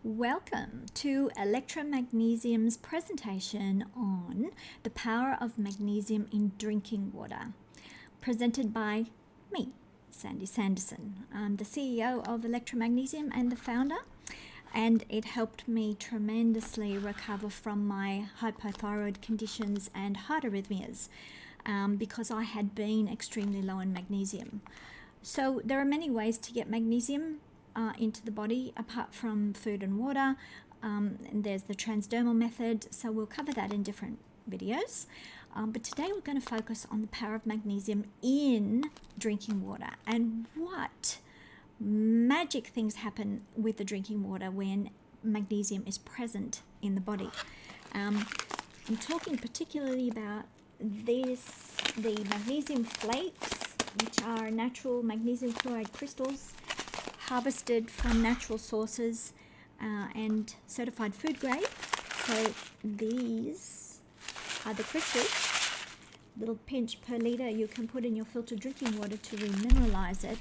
Welcome to Elektra Magnesium's presentation on the power of magnesium in drinking water, presented by me, Sandy Sanderson. I'm the CEO of Elektra Magnesium and the founder, and it helped me tremendously recover from my hypothyroid conditions and heart arrhythmias because I had been extremely low in magnesium. So there are many ways to get magnesium into the body apart from food and water, and there's the transdermal method, so we'll cover that in different videos, but today we're going to focus on the power of magnesium in drinking water and what magic things happen with the drinking water when magnesium is present in the body. I'm talking particularly about the magnesium flakes, which are natural magnesium chloride crystals harvested from natural sources and certified food grade. So these are the crystals, little pinch per litre you can put in your filtered drinking water to remineralize it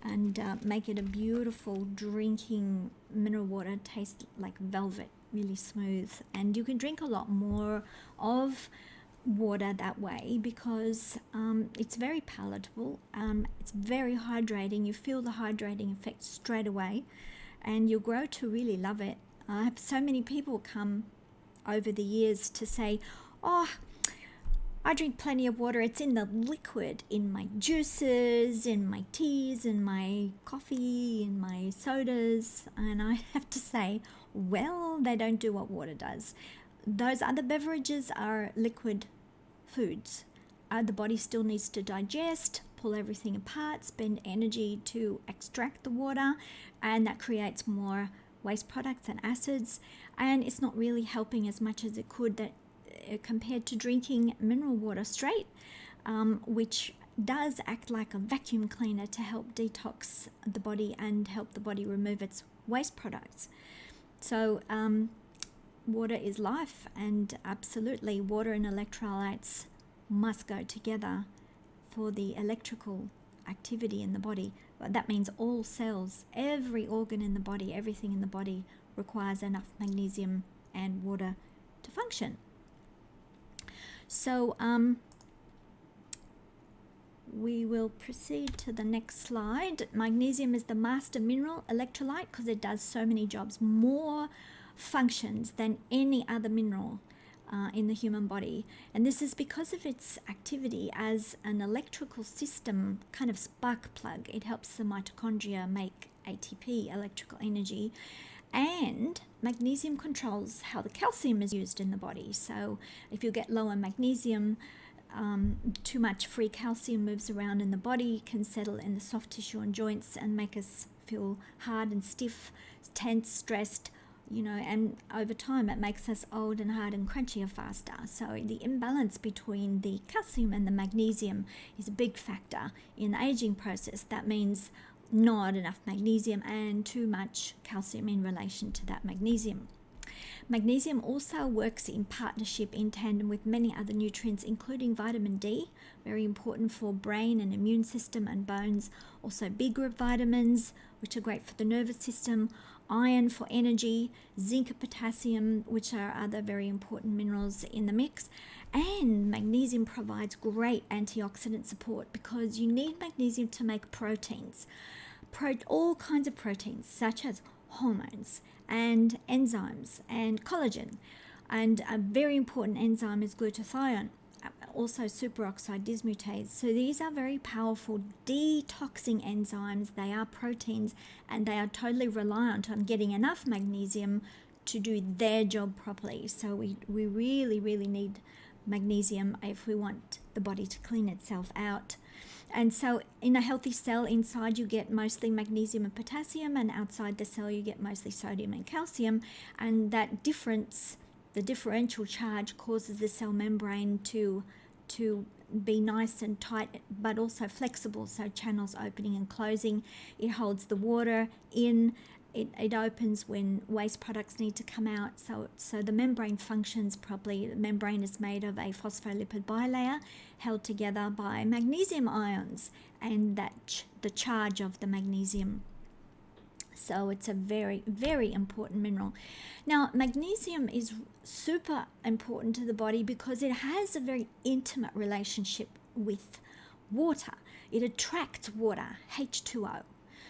and make it a beautiful drinking mineral water. Tastes like velvet, really smooth, and you can drink a lot more of water that way because it's very palatable, it's very hydrating. You feel the hydrating effect straight away and you'll grow to really love it. I have so many people come over the years to say, oh, I drink plenty of water, it's in the liquid, in my juices, in my teas, in my coffee, in my sodas. And I have to say, well, they don't do what water does. Those other beverages are liquid foods. The body still needs to digest, pull everything apart, spend energy to extract the water, and that creates more waste products and acids, and it's not really helping as much as it could compared to drinking mineral water straight, which does act like a vacuum cleaner to help detox the body and help the body remove its waste products. So water is life, and absolutely water and electrolytes must go together for the electrical activity in the body. But that means all cells, every organ in the body, everything in the body requires enough magnesium and water to function. So we will proceed to the next slide. Magnesium is the master mineral electrolyte because it does so many jobs, more functions than any other mineral in the human body, and this is because of its activity as an electrical system kind of spark plug. It helps the mitochondria make ATP, electrical energy, and magnesium controls how the calcium is used in the body. So if you get low in magnesium, too much free calcium moves around in the body, can settle in the soft tissue and joints and make us feel hard and stiff, tense, stressed, and over time it makes us old and hard and crunchier faster. So the imbalance between the calcium and the magnesium is a big factor in the aging process. That means not enough magnesium and too much calcium in relation to that magnesium. Magnesium also works in partnership in tandem with many other nutrients, including vitamin D, very important for brain and immune system and bones. Also B group vitamins, which are great for the nervous system, iron for energy, zinc and potassium, which are other very important minerals in the mix. And magnesium provides great antioxidant support because you need magnesium to make proteins, all kinds of proteins such as hormones and enzymes and collagen. And a very important enzyme is glutathione, also superoxide dismutase. So these are very powerful detoxing enzymes. They are proteins and they are totally reliant on getting enough magnesium to do their job properly. So we really, really need magnesium if we want the body to clean itself out. And so in a healthy cell, inside you get mostly magnesium and potassium, and outside the cell you get mostly sodium and calcium. And that difference, the differential charge, causes the cell membrane to be nice and tight but also flexible, so channels opening and closing. It holds the water in. It opens when waste products need to come out, so the membrane functions properly. The membrane is made of a phospholipid bilayer held together by magnesium ions and the charge of the magnesium. So it's a very, very important mineral. Now, magnesium is super important to the body because it has a very intimate relationship with water. It attracts water, H2O.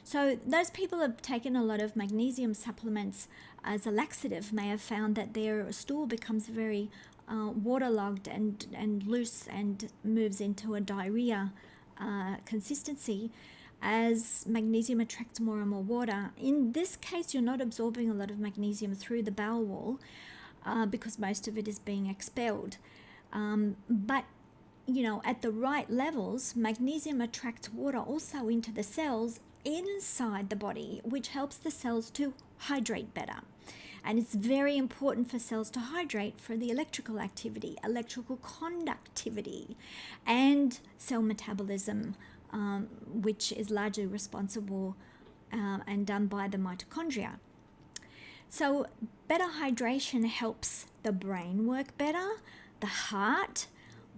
So those people who have taken a lot of magnesium supplements as a laxative may have found that their stool becomes very waterlogged and loose and moves into a diarrhea consistency as magnesium attracts more and more water. In this case, you're not absorbing a lot of magnesium through the bowel wall because most of it is being expelled. But at the right levels, magnesium attracts water also into the cells inside the body, which helps the cells to hydrate better. And it's very important for cells to hydrate for the electrical activity, electrical conductivity, and cell metabolism, which is largely responsible and done by the mitochondria. So better hydration helps the brain work better, the heart,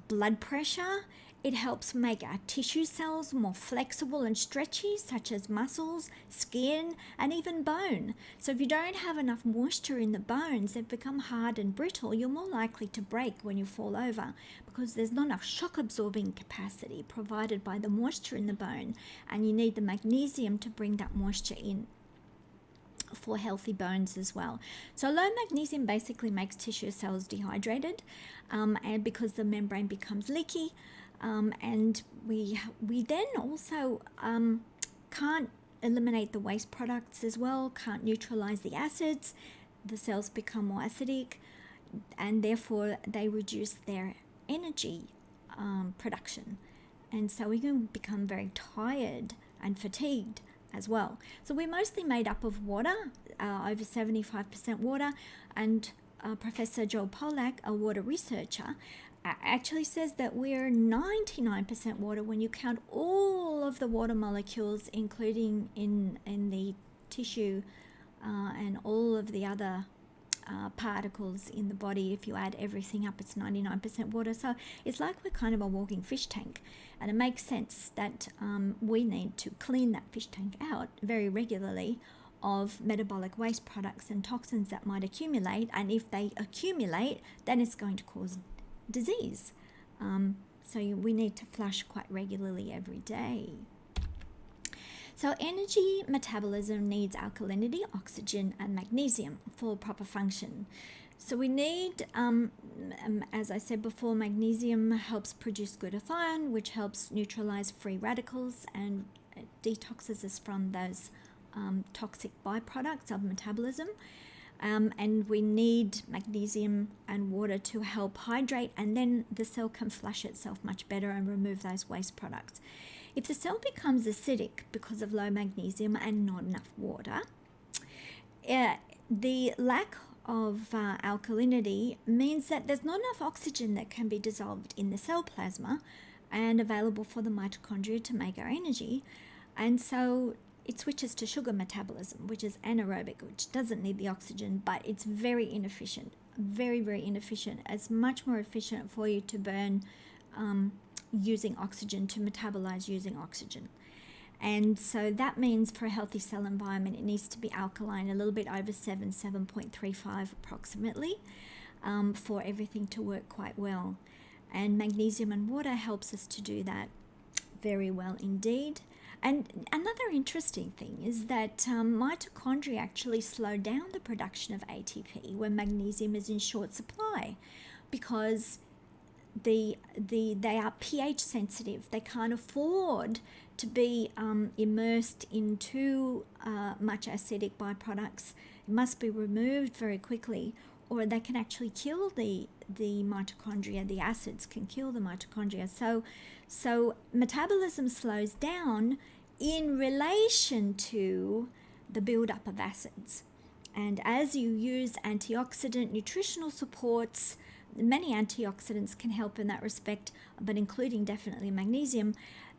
blood pressure. It helps make our tissue cells more flexible and stretchy, such as muscles, skin, and even bone. So if you don't have enough moisture in the bones, they become hard and brittle. You're more likely to break when you fall over because there's not enough shock absorbing capacity provided by the moisture in the bone, and you need the magnesium to bring that moisture in for healthy bones as well. So low magnesium basically makes tissue cells dehydrated, and because the membrane becomes leaky, and we then also can't eliminate the waste products as well, can't neutralize the acids. The cells become more acidic, and therefore they reduce their energy production, and so we can become very tired and fatigued as well. So we're mostly made up of water, over 75% water, and Professor Joel Pollack, a water researcher, actually says that we're 99% water when you count all of the water molecules, including in the tissue and all of the other particles in the body. If you add everything up, it's 99% water. So it's like we're kind of a walking fish tank, and it makes sense that we need to clean that fish tank out very regularly of metabolic waste products and toxins that might accumulate, and if they accumulate, then it's going to cause disease. So we need to flush quite regularly every day. So energy metabolism needs alkalinity, oxygen, and magnesium for proper function. So we need, as I said before, magnesium helps produce glutathione, which helps neutralize free radicals and detoxes us from those toxic byproducts of metabolism. And we need magnesium and water to help hydrate, and then the cell can flush itself much better and remove those waste products. If the cell becomes acidic because of low magnesium and not enough water, the lack of alkalinity means that there's not enough oxygen that can be dissolved in the cell plasma and available for the mitochondria to make our energy. And so it switches to sugar metabolism, which is anaerobic, which doesn't need the oxygen, but it's very inefficient, very, very inefficient. It's much more efficient for you to burn using oxygen, to metabolize using oxygen. And so that means for a healthy cell environment, it needs to be alkaline, a little bit over 7.35 approximately, for everything to work quite well. And magnesium and water helps us to do that very well indeed. And another interesting thing is that mitochondria actually slow down the production of ATP when magnesium is in short supply, because they are pH sensitive. They can't afford to be immersed in too much acidic byproducts. It must be removed very quickly, or they can actually kill the mitochondria. The acids can kill the mitochondria. So metabolism slows down in relation to the buildup of acids. And as you use antioxidant nutritional supports, many antioxidants can help in that respect, but including definitely magnesium,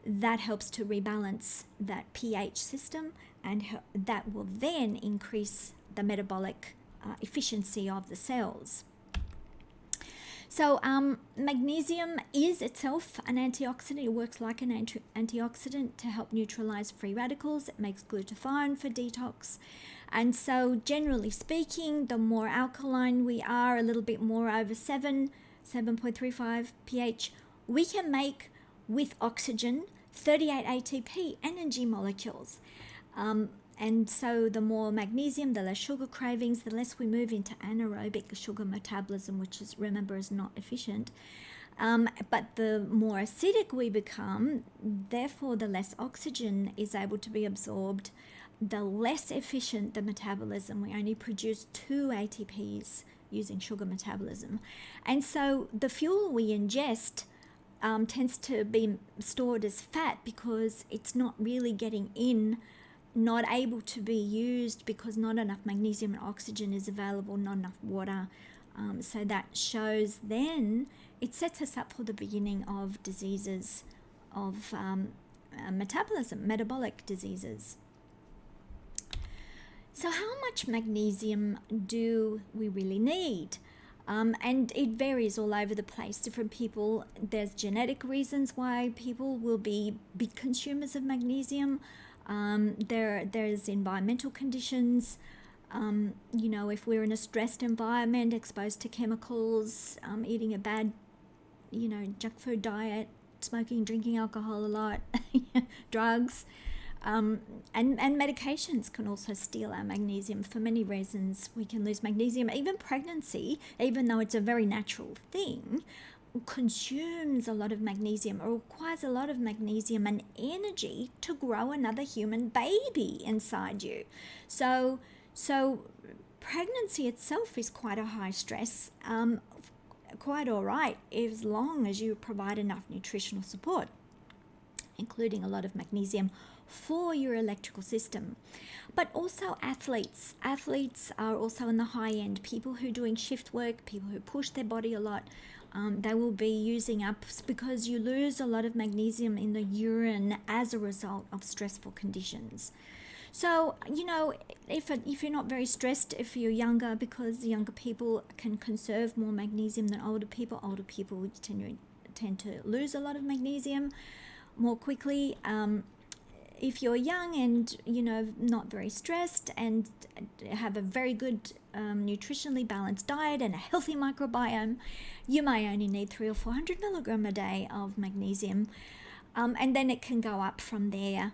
that helps to rebalance that pH system, and that will then increase the metabolic efficiency of the cells. So magnesium is itself an antioxidant. It works like an antioxidant to help neutralize free radicals. It makes glutathione for detox. And so generally speaking, the more alkaline we are, a little bit more over 7.35 pH, we can make with oxygen 38 ATP energy molecules. And so the more magnesium, the less sugar cravings, the less we move into anaerobic sugar metabolism, which is, remember, is not efficient. But the more acidic we become, therefore the less oxygen is able to be absorbed, the less efficient the metabolism. We only produce 2 ATPs using sugar metabolism. And so the fuel we ingest tends to be stored as fat because it's not really getting in, not able to be used because not enough magnesium and oxygen is available, not enough water. So that shows then it sets us up for the beginning of diseases of metabolism, metabolic diseases. So how much magnesium do we really need? And it varies all over the place. Different people, there's genetic reasons why people will be big consumers of magnesium. There's environmental conditions. If we're in a stressed environment, exposed to chemicals, eating a bad, junk food diet, smoking, drinking alcohol a lot, drugs, and medications can also steal our magnesium for many reasons. We can lose magnesium. Even pregnancy, even though it's a very natural thing, consumes a lot of magnesium or requires a lot of magnesium and energy to grow another human baby inside you. So pregnancy itself is quite a high stress, quite all right as long as you provide enough nutritional support, including a lot of magnesium for your electrical system. But also athletes are also in the high end, people who are doing shift work, people who push their body a lot. They will be using up, because you lose a lot of magnesium in the urine as a result of stressful conditions. So, if you're not very stressed, if you're younger, because younger people can conserve more magnesium than older people tend to lose a lot of magnesium more quickly. If you're young and, not very stressed and have a very good nutritionally balanced diet and a healthy microbiome, you may only need 300 or 400 milligram a day of magnesium. And then it can go up from there,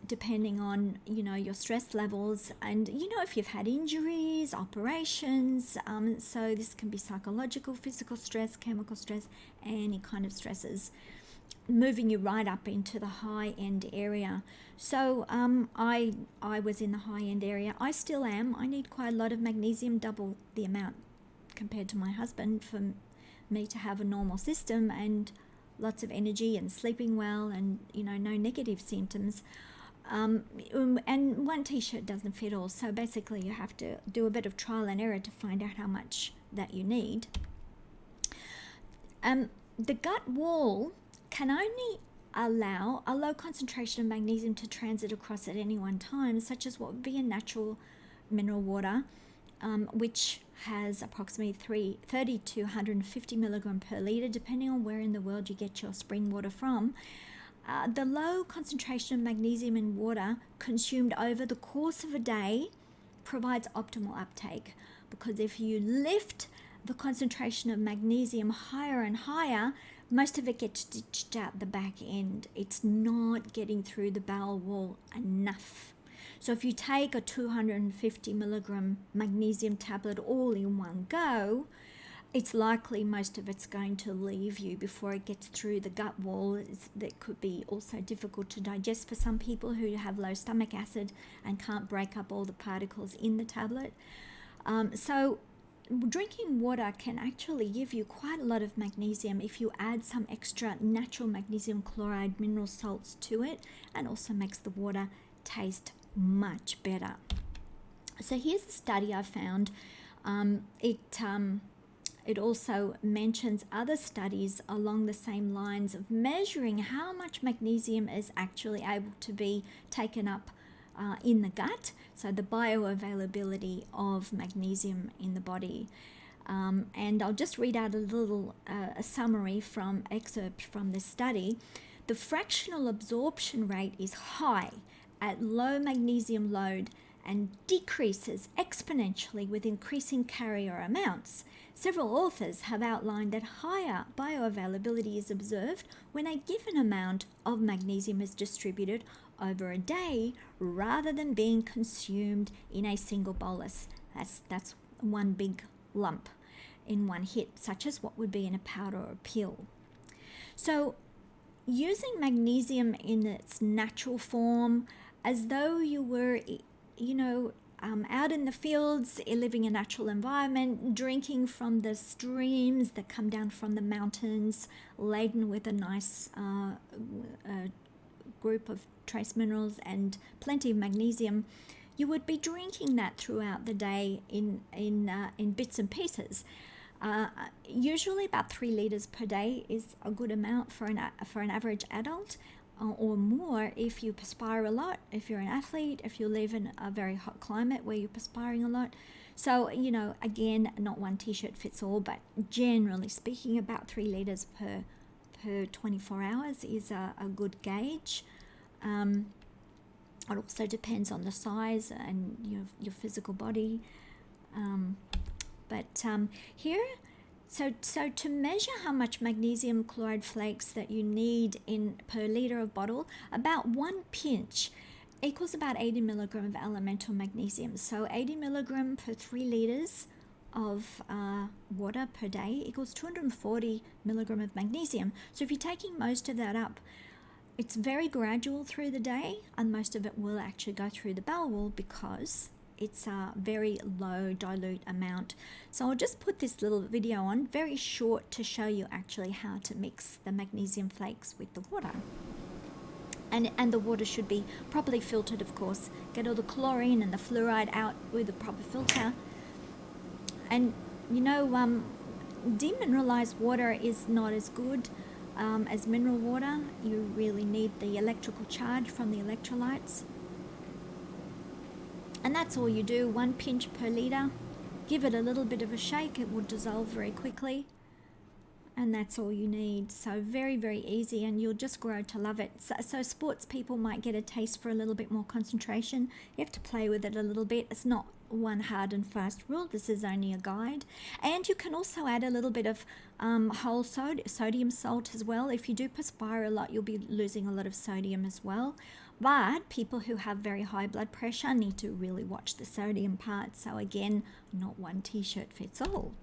depending on, your stress levels and, if you've had injuries, operations. So this can be psychological, physical stress, chemical stress, any kind of stresses, moving you right up into the high end area. So I was in the high end area. I still am. I need quite a lot of magnesium, double the amount compared to my husband, for me to have a normal system and lots of energy and sleeping well and no negative symptoms. And one t-shirt doesn't fit all, so basically you have to do a bit of trial and error to find out how much that you need. The gut wall can only allow a low concentration of magnesium to transit across at any one time, such as what would be a natural mineral water, which has approximately 30 to 150 milligram per litre, depending on where in the world you get your spring water from. The low concentration of magnesium in water consumed over the course of a day provides optimal uptake, because if you lift the concentration of magnesium higher and higher, most of it gets ditched out the back end. It's not getting through the bowel wall enough. So if you take a 250 milligram magnesium tablet all in one go, it's likely most of it's going to leave you before it gets through the gut wall. That could be also difficult to digest for some people who have low stomach acid and can't break up all the particles in the tablet. So drinking water can actually give you quite a lot of magnesium if you add some extra natural magnesium chloride mineral salts to it, and also makes the water taste much better. So here's a study I found. It also mentions other studies along the same lines of measuring how much magnesium is actually able to be taken up in the gut, so the bioavailability of magnesium in the body. And I'll just read out a little a summary from excerpt from this study. The fractional absorption rate is high at low magnesium load and decreases exponentially with increasing carrier amounts. Several authors have outlined that higher bioavailability is observed when a given amount of magnesium is distributed over a day rather than being consumed in a single bolus. That's one big lump in one hit, such as what would be in a powder or a pill. So using magnesium in its natural form, as though you were, out in the fields, living a natural environment, drinking from the streams that come down from the mountains, laden with a nice group of trace minerals and plenty of magnesium, you would be drinking that throughout the day in bits and pieces. Usually about 3 liters per day is a good amount for an average adult, or more if you perspire a lot, if you're an athlete, if you live in a very hot climate where you're perspiring a lot. So, again, not one t-shirt fits all, but generally speaking, about 3 liters per 24 hours is a good gauge. It also depends on the size and your physical body. Here, so to measure how much magnesium chloride flakes that you need per liter of bottle, about 1 pinch equals about 80 milligram of elemental magnesium. So 80 milligram per 3 liters of water per day equals 240 milligram of magnesium. So if you're taking most of that up, it's very gradual through the day, and most of it will actually go through the bowel wall because it's a very low dilute amount. So I'll just put this little video on, very short, to show you actually how to mix the magnesium flakes with the water. And the water should be properly filtered, of course. Get all the chlorine and the fluoride out with a proper filter. And demineralized water is not as good as mineral water. You really need the electrical charge from the electrolytes. And that's all you do, 1 pinch per litre. Give it a little bit of a shake, it will dissolve very quickly. And that's all you need. So very, very easy, and you'll just grow to love it. So sports people might get a taste for a little bit more concentration. You have to play with it a little bit. It's not one hard and fast rule. This is only a guide. And you can also add a little bit of whole sodium salt as well. If you do perspire a lot, you'll be losing a lot of sodium as well. But people who have very high blood pressure need to really watch the sodium part. So again, not one t-shirt fits all.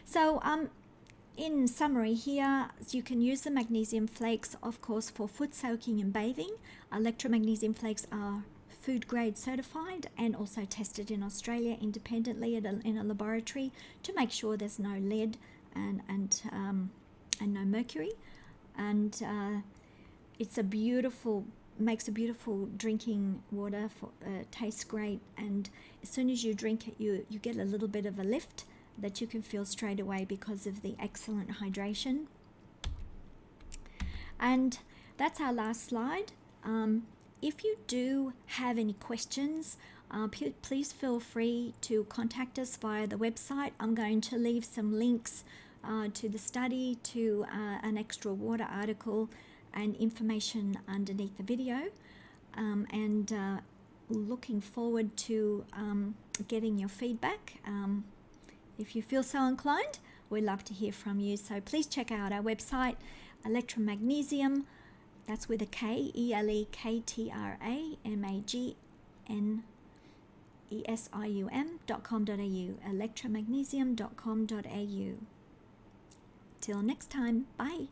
So in summary here, you can use the magnesium flakes, of course, for foot soaking and bathing. Electromagnesium flakes are food grade certified and also tested in Australia independently in a laboratory to make sure there's no lead and no mercury. And it's makes a beautiful drinking water. Tastes great, and as soon as you drink it, you get a little bit of a lift that you can feel straight away because of the excellent hydration. And that's our last slide. If you do have any questions, please feel free to contact us via the website. I'm going to leave some links to the study, to an extra water article and information underneath the video. And looking forward to getting your feedback. If you feel so inclined, we'd love to hear from you. So please check out our website, Elektra Magnesium. That's with a K, ELEKTRAMAGNESIUM.com.au, electromagnesium.com.au. Till next time, bye.